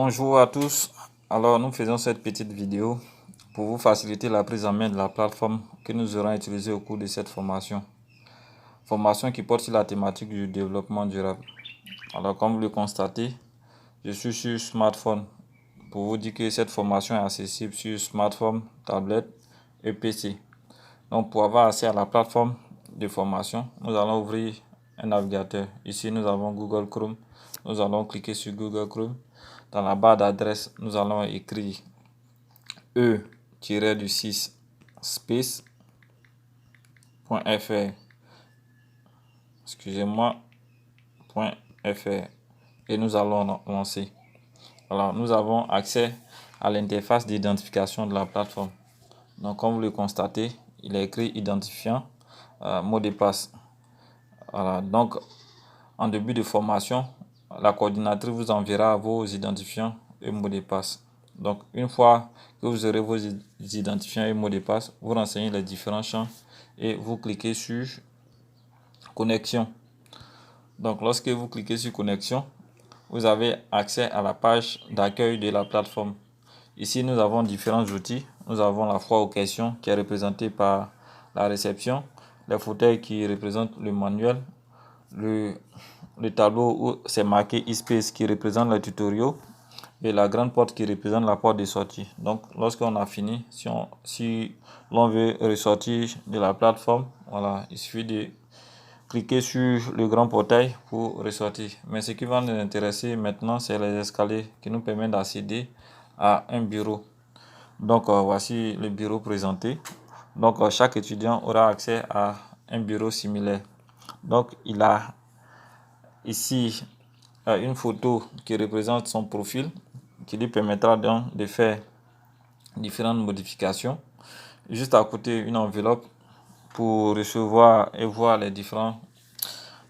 Bonjour à tous. Alors, nous faisons cette petite vidéo pour vous faciliter la prise en main de la plateforme que nous aurons utilisée au cours de cette formation. Formation qui porte sur la thématique du développement durable. Alors, comme vous le constatez, je suis sur smartphone pour vous dire que cette formation est accessible sur smartphone, tablette et PC. Donc, pour avoir accès à la plateforme de formation, nous allons ouvrir un navigateur. Ici, nous avons Google Chrome. Nous allons cliquer sur Google Chrome. Dans la barre d'adresse, nous allons écrire e-6 space.fr. Excusez-moi, .fr. Et nous allons lancer. Alors, nous avons accès à l'interface d'identification de la plateforme. Donc, comme vous le constatez, il est écrit identifiant, mot de passe. Voilà. Donc, en début de formation, la coordinatrice vous enverra vos identifiants et mots de passe. Donc, une fois que vous aurez vos identifiants et mots de passe, vous renseignez les différents champs et vous cliquez sur connexion. Donc, lorsque vous cliquez sur connexion, vous avez accès à la page d'accueil de la plateforme. Ici, nous avons différents outils. Nous avons la foi aux questions qui est représentée par la réception, les fauteuils qui représentent le manuel, le tableau où c'est marqué e-space qui représente le tutoriel et la grande porte qui représente la porte de sortie. Donc, lorsqu'on a fini, si l'on veut ressortir de la plateforme, voilà, il suffit de cliquer sur le grand portail pour ressortir. Mais ce qui va nous intéresser maintenant, c'est les escaliers qui nous permettent d'accéder à un bureau. Donc, voici le bureau présenté. Donc, chaque étudiant aura accès à un bureau similaire. Donc, il a ici une photo qui représente son profil, qui lui permettra donc de faire différentes modifications. Juste à côté, une enveloppe pour recevoir et voir les différents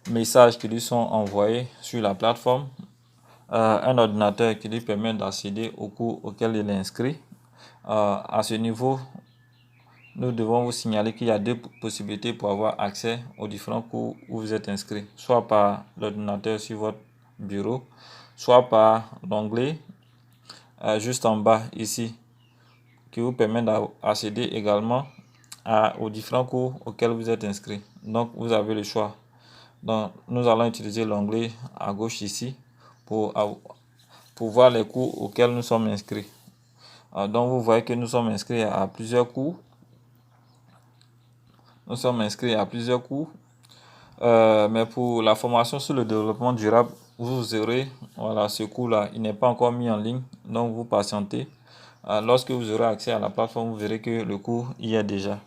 messages qui lui sont envoyés sur la plateforme. Un ordinateur qui lui permet d'accéder au cours auquel il est inscrit. À ce niveau, nous devons vous signaler qu'il y a deux possibilités pour avoir accès aux différents cours où vous êtes inscrit, soit par l'ordinateur sur votre bureau, soit par l'onglet juste en bas ici, qui vous permet d'accéder également aux différents cours auxquels vous êtes inscrit. Donc, vous avez le choix. Donc, nous allons utiliser l'onglet à gauche ici pour voir les cours auxquels nous sommes inscrits. Donc, vous voyez que nous sommes inscrits à plusieurs cours. Mais pour la formation sur le développement durable, vous aurez ce cours-là. Il n'est pas encore mis en ligne, donc vous patientez. Lorsque vous aurez accès à la plateforme, vous verrez que le cours y est déjà.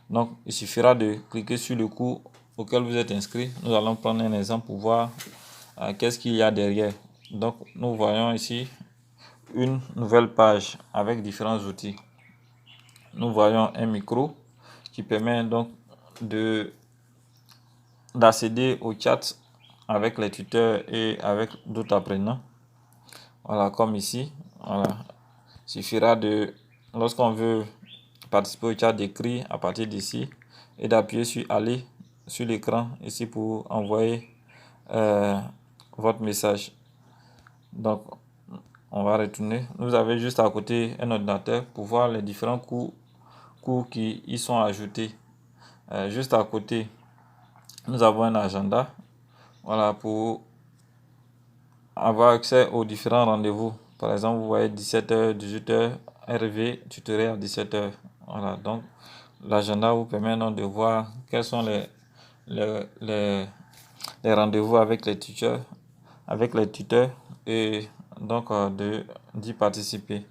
Donc, il suffira de cliquer sur le cours auquel vous êtes inscrit. Nous allons prendre un exemple pour voir qu'est-ce qu'il y a derrière. Donc, nous voyons ici une nouvelle page avec différents outils. Nous voyons un micro qui permet donc d'accéder au chat avec les tuteurs et avec d'autres apprenants. Voilà, comme ici. Voilà. Il suffira lorsqu'on veut participer au chat, d'écrire à partir d'ici et d'appuyer sur aller sur l'écran ici pour envoyer votre message. Donc, on va retourner. Vous avez juste à côté un ordinateur pour voir les différents cours qui y sont ajoutés. Juste à côté, nous avons un agenda. Voilà, pour avoir accès aux différents rendez-vous. Par exemple, vous voyez 17h, 18h, RV, tutoriel à 17h. Voilà, donc l'agenda vous permet donc de voir quels sont les rendez-vous avec les tuteurs, et donc d'y participer.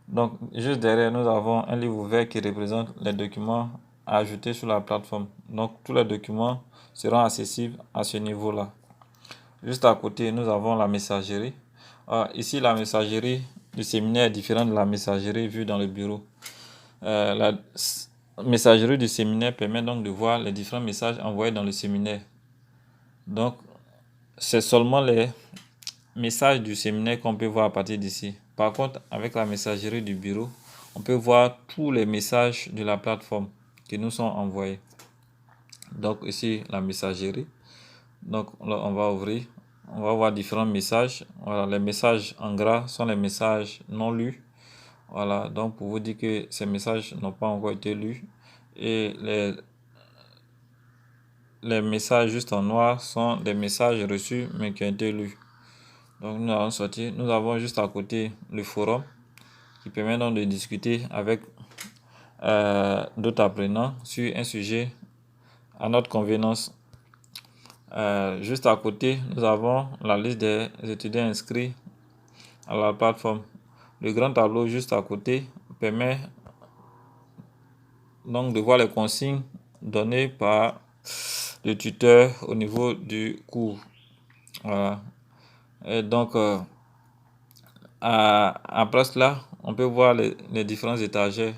Donc, juste derrière, nous avons un livre ouvert qui représente les documents à ajouter sur la plateforme. Donc, tous les documents seront accessibles à ce niveau-là. Juste à côté, nous avons la messagerie. Ici, la messagerie du séminaire est différente de la messagerie vue dans le bureau. La messagerie du séminaire permet donc de voir les différents messages envoyés dans le séminaire. Donc, c'est seulement les messages du séminaire qu'on peut voir à partir d'ici. Par contre, avec la messagerie du bureau, on peut voir tous les messages de la plateforme qui nous sont envoyés. Donc, ici, la messagerie. Donc, là, on va ouvrir. on va voir différents messages. Voilà, les messages en gras sont les messages non lus. Voilà, donc pour vous dire que ces messages n'ont pas encore été lus. Et les messages juste en noir sont des messages reçus mais qui ont été lus. Donc nous allons sortir. Nous avons juste à côté le forum qui permet donc de discuter avec d'autres apprenants sur un sujet à notre convenance. Juste à côté, nous avons la liste des étudiants inscrits à la plateforme. Le grand tableau juste à côté permet donc de voir les consignes données par le tuteur au niveau du cours. Voilà. Et donc, après cela, on peut voir les différents étagères.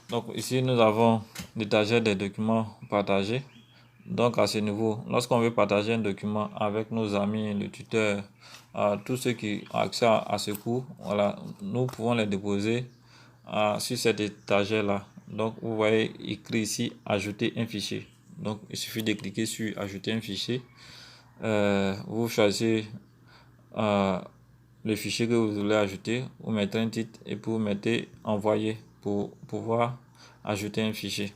Donc ici, nous avons l'étagère des documents partagés. Donc à ce niveau, lorsqu'on veut partager un document avec nos amis, le tuteur, tous ceux qui ont accès à ce cours, voilà, nous pouvons les déposer sur cette étagère-là. Donc vous voyez écrit ici ajouter un fichier. Donc il suffit de cliquer sur ajouter un fichier. Vous choisissez le fichier que vous voulez ajouter, vous mettez un titre et puis vous mettez envoyer pour pouvoir ajouter un fichier.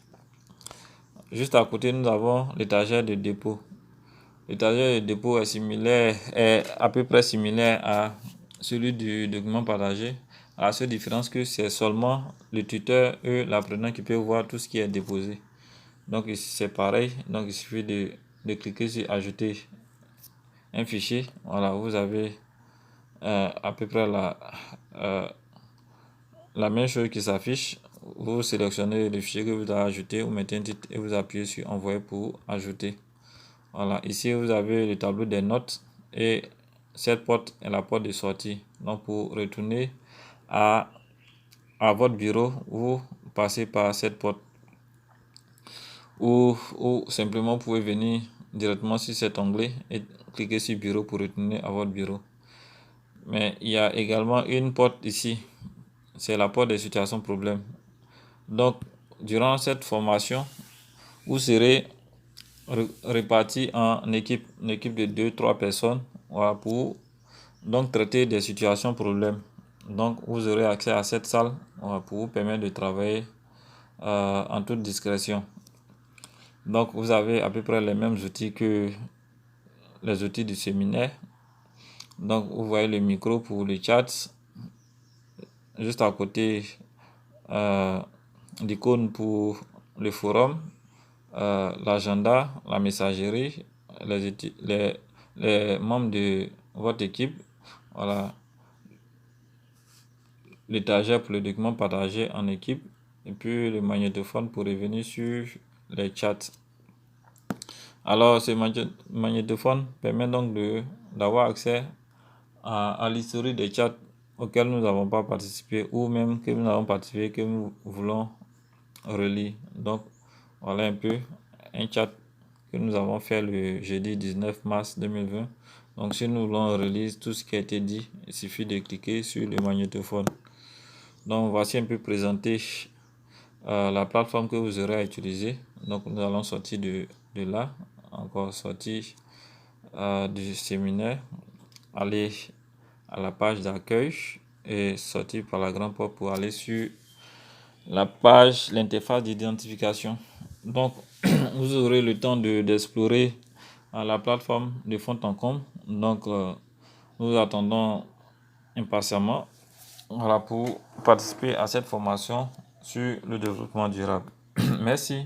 Juste à côté, nous avons l'étagère de dépôt. L'étagère de dépôt est à peu près similaire à celui du document partagé. À la seule différence que c'est seulement le tuteur et l'apprenant qui peut voir tout ce qui est déposé. Donc ici c'est pareil. Donc il suffit de cliquer sur ajouter un fichier. Voilà, vous avez à peu près la même chose qui s'affiche. Vous sélectionnez le fichier que vous avez ajouté, vous mettez un titre et vous appuyez sur envoyer pour ajouter. Voilà, ici vous avez le tableau des notes et cette porte est la porte de sortie. Donc pour retourner à votre bureau, vous passez par cette porte ou simplement vous pouvez venir directement sur cet onglet et cliquer sur bureau pour retourner à votre bureau. Mais il y a également une porte ici, c'est la porte des situations problèmes. Donc durant cette formation, vous serez répartis en équipe de 2-3 personnes, voilà, pour donc traiter des situations problèmes. Donc vous aurez accès à cette salle, voilà, pour vous permettre de travailler en toute discrétion. Donc vous avez à peu près les mêmes outils que les outils du séminaire. Donc vous voyez le micro pour le chat, juste à côté l'icône pour le forum, l'agenda, la messagerie, les membres de votre équipe, voilà, l'étagère pour le document partagé en équipe et puis le magnétophone pour revenir sur les chats. Alors ce magnétophone permet donc d'avoir accès à l'historique des chats auxquels nous n'avons pas participé ou même que nous avons participé que nous voulons relire. Donc voilà un peu un chat que nous avons fait le jeudi 19 mars 2020. Donc si nous voulons relire tout ce qui a été dit, il suffit de cliquer sur le magnétophone. Donc voici un peu présenté la plateforme que vous aurez à utiliser. Donc nous allons sortir de là, encore sortir du séminaire, aller à la page d'accueil et sortir par la grande porte pour aller sur la page, l'interface d'identification. Donc vous aurez le temps d'explorer la plateforme de fond en comble. Donc nous attendons impatiemment, voilà, pour participer à cette formation sur le développement durable. Merci.